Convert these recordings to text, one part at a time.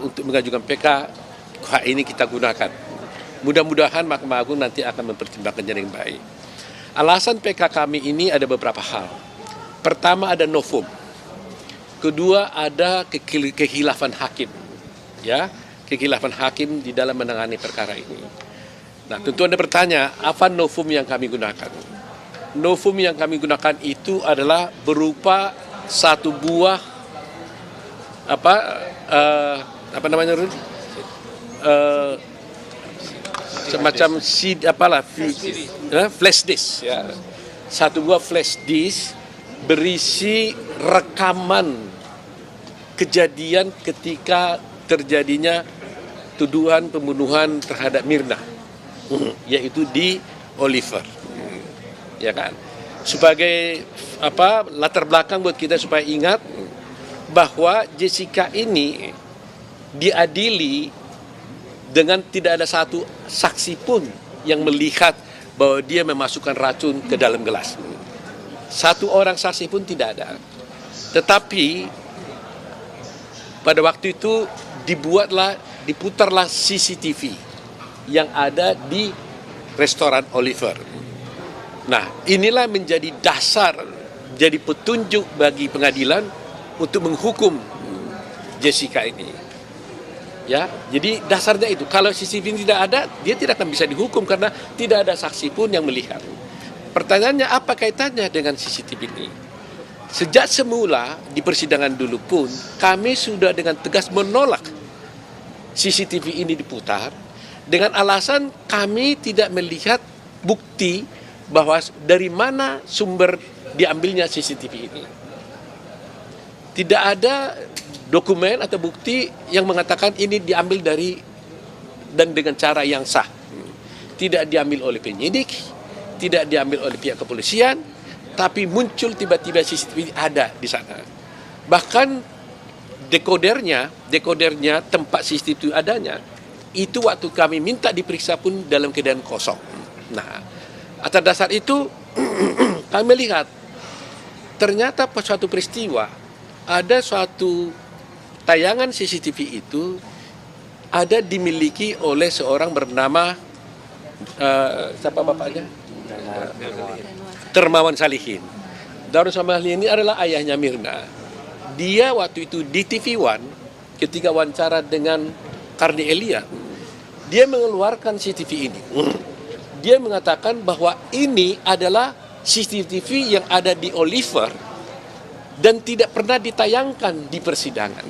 untuk mengajukan PK, hak ini kita gunakan. Mudah-mudahan Mahkamah Agung nanti akan mempertimbangkannya dengan baik. Alasan PK kami ini ada beberapa hal. Pertama ada novum. Kedua ada kekhilafan hakim. Ya, kekhilafan hakim di dalam menangani perkara ini. Nah, tentu Anda bertanya, apa novum yang kami gunakan? Novum yang kami gunakan itu adalah berupa satu buah semacam flash disk, ya. Satu buah flash disk berisi rekaman kejadian ketika terjadinya tuduhan pembunuhan terhadap Mirna, yaitu di Oliver, ya kan? Sebagai latar belakang buat kita supaya ingat bahwa Jessica ini diadili dengan tidak ada satu saksi pun yang melihat bahwa dia memasukkan racun ke dalam gelas. Satu orang saksi pun tidak ada. Tetapi pada waktu itu diputarlah CCTV yang ada di restoran Oliver. Nah, inilah menjadi dasar, jadi petunjuk bagi pengadilan untuk menghukum Jessica ini. Ya, jadi dasarnya itu. Kalau CCTV tidak ada, dia tidak akan bisa dihukum karena tidak ada saksi pun yang melihat. Pertanyaannya, apa kaitannya dengan CCTV ini? Sejak semula di persidangan dulu pun kami sudah dengan tegas menolak CCTV ini diputar dengan alasan kami tidak melihat bukti bahwa dari mana sumber diambilnya CCTV ini. Tidak ada dokumen atau bukti yang mengatakan ini diambil dari dan dengan cara yang sah. Tidak diambil oleh penyidik, tidak diambil oleh pihak kepolisian, tapi muncul tiba-tiba CCTV ada di sana. Bahkan dekodernya tempat CCTV adanya, itu waktu kami minta diperiksa pun dalam keadaan kosong. Nah, atas dasar itu kami lihat ternyata suatu peristiwa, ada suatu tayangan CCTV itu ada dimiliki oleh seorang bernama siapa bapaknya? Darmawan Salihin. Darmawan Salihin ini adalah ayahnya Mirna. Dia waktu itu di TV One ketika wawancara dengan Karni Elia, dia mengeluarkan CCTV ini. Dia mengatakan bahwa ini adalah CCTV yang ada di Oliver dan tidak pernah ditayangkan di persidangan.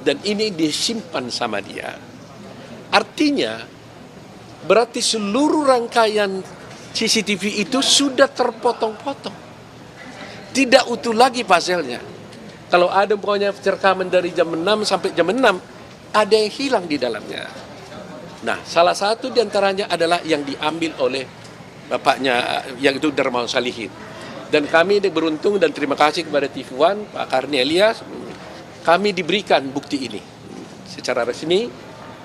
Dan ini disimpan sama dia. Artinya, berarti seluruh rangkaian CCTV itu sudah terpotong-potong. Tidak utuh lagi pasalnya. Kalau ada pokoknya rekaman dari jam 6 sampai jam 6, ada yang hilang di dalamnya. Nah, salah satu diantaranya adalah yang diambil oleh bapaknya, yang itu Darmawan Salihin. Dan kami beruntung dan terima kasih kepada TV One, Pak Karni Elias, kami diberikan bukti ini secara resmi,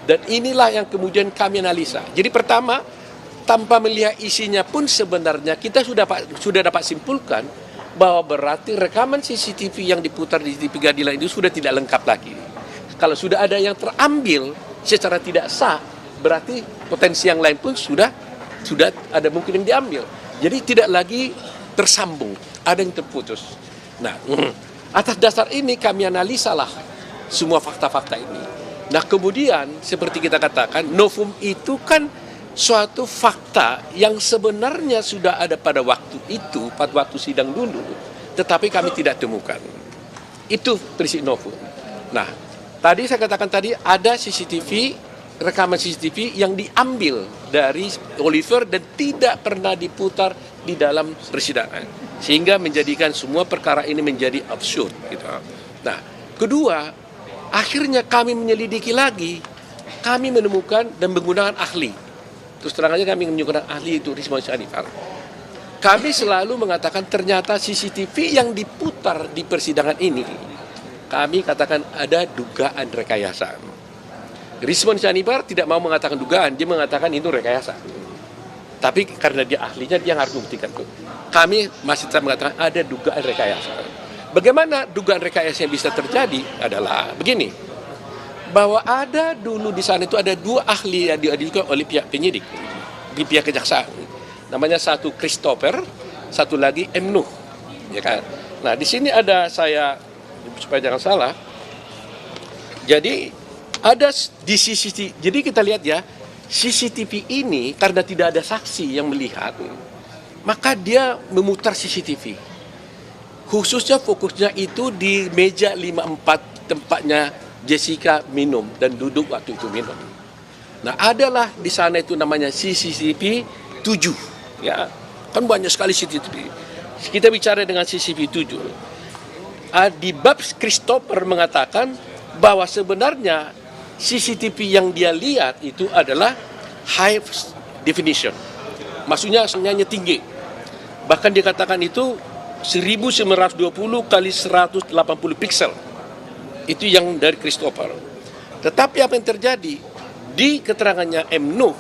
dan inilah yang kemudian kami analisa. Jadi pertama, tanpa melihat isinya pun sebenarnya kita sudah dapat simpulkan bahwa berarti rekaman CCTV yang diputar di pengadilan itu sudah tidak lengkap lagi. Kalau sudah ada yang terambil secara tidak sah, berarti potensi yang lain pun sudah ada mungkin yang diambil. Jadi tidak lagi tersambung, ada yang terputus. Nah, atas dasar ini kami analisalah semua fakta-fakta ini. Nah, kemudian seperti kita katakan, novum itu kan suatu fakta yang sebenarnya sudah ada pada waktu itu, pada waktu sidang dulu, tetapi kami tidak temukan. Itu prinsip novum. Nah, tadi saya katakan tadi ada CCTV, rekaman CCTV yang diambil dari Oliver dan tidak pernah diputar di dalam persidangan. Sehingga menjadikan semua perkara ini menjadi absurd. Gitu. Nah, kedua, akhirnya kami menyelidiki lagi, kami menemukan dan menggunakan ahli. Terus terang aja kami menggunakan ahli itu Rizwan Syarifal. Kami selalu mengatakan ternyata CCTV yang diputar di persidangan ini, kami katakan ada dugaan rekayasa. Rizwan Syarifal tidak mau mengatakan dugaan, dia mengatakan itu rekayasa. Tapi karena dia ahlinya, dia harus membuktikan itu. Kami masih tetap mengatakan ada dugaan rekayasa. Bagaimana dugaan rekayasa yang bisa terjadi adalah begini. bahwa ada dulu di sana itu ada 2 ahli yang diajukan oleh pihak penyidik di pihak kejaksaan. Namanya satu Christopher, satu lagi M. Nuh, ya kan. Nah, di sini ada saya supaya jangan salah. Jadi ada di CCTV. Jadi kita lihat ya, CCTV ini karena tidak ada saksi yang melihat, maka dia memutar CCTV. Khususnya fokusnya itu di meja 54 tempatnya Jessica minum dan duduk waktu itu minum. Nah, adalah di sana itu namanya CCTV 7. Ya, kan banyak sekali CCTV. Kita bicara dengan CCTV 7. Di bab Christopher mengatakan bahwa sebenarnya CCTV yang dia lihat itu adalah high definition. Maksudnya hanya tinggi. Bahkan dikatakan itu 1920 kali 180 pixel. Itu yang dari Christopher. Tetapi apa yang terjadi di keterangannya M. Nuh,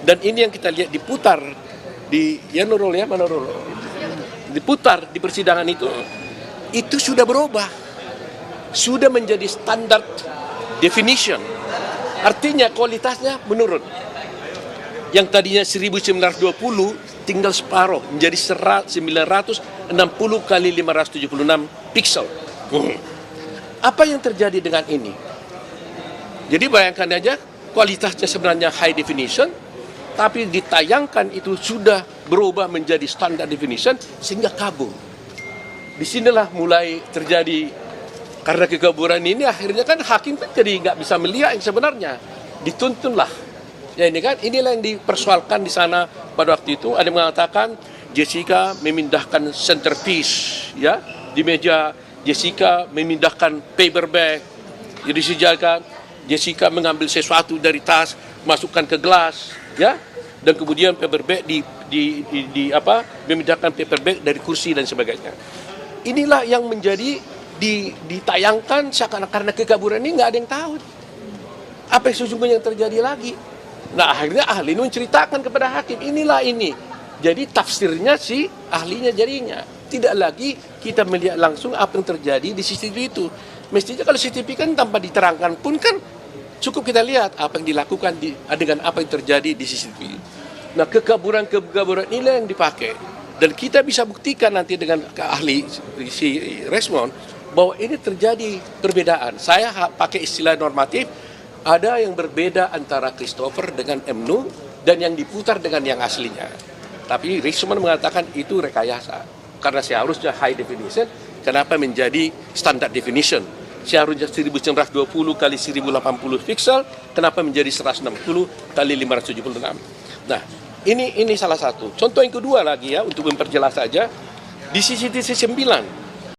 dan ini yang kita lihat diputar di Nurul, mana Nurul? Diputar di persidangan itu sudah berubah. Sudah menjadi standar definition. Artinya kualitasnya menurun. Yang tadinya 1920 tinggal separuh menjadi 960 kali 576 pixel. Apa yang terjadi dengan ini? Jadi bayangkan aja, kualitasnya sebenarnya high definition, tapi ditayangkan itu sudah berubah menjadi standar definition sehingga kabur. Disinilah mulai terjadi, karena kekaburan ini akhirnya kan hakim kan jadi nggak bisa melihat yang sebenarnya, dituntunlah. Ya ini kan, inilah yang dipersoalkan di sana pada waktu itu. Ada yang mengatakan Jessica memindahkan centerpiece, ya, di meja. Jessica memindahkan paper bag, jadi disejarkan Jessica mengambil sesuatu dari tas, masukkan ke gelas, ya, dan kemudian paper bag memindahkan paper bag dari kursi dan sebagainya. Inilah yang menjadi ditayangkan seakan-akan karena kekaburan ini nggak ada yang tahu apa yang sesungguhnya yang terjadi lagi. Nah, akhirnya ahli ini menceritakan kepada hakim, inilah ini. Jadi tafsirnya si ahlinya jadinya. Tidak lagi kita melihat langsung apa yang terjadi di CCTV itu. Mestinya kalau CCTV kan tanpa diterangkan pun kan cukup kita lihat apa yang dilakukan dengan apa yang terjadi di CCTV. Nah, kekaburan inilah yang dipakai. Dan kita bisa buktikan nanti dengan ahli si Resmond bahwa ini terjadi perbedaan. Saya pakai istilah normatif, ada yang berbeda antara Christopher dengan M. Nuh dan yang diputar dengan yang aslinya. Tapi Resmond mengatakan itu rekayasa. Karena seharusnya high definition, kenapa menjadi standard definition? Seharusnya 1920 kali 1080 pixel, kenapa menjadi 160 kali 576? Nah, ini salah satu. Contoh yang kedua lagi ya, untuk memperjelas saja, di CCTV 9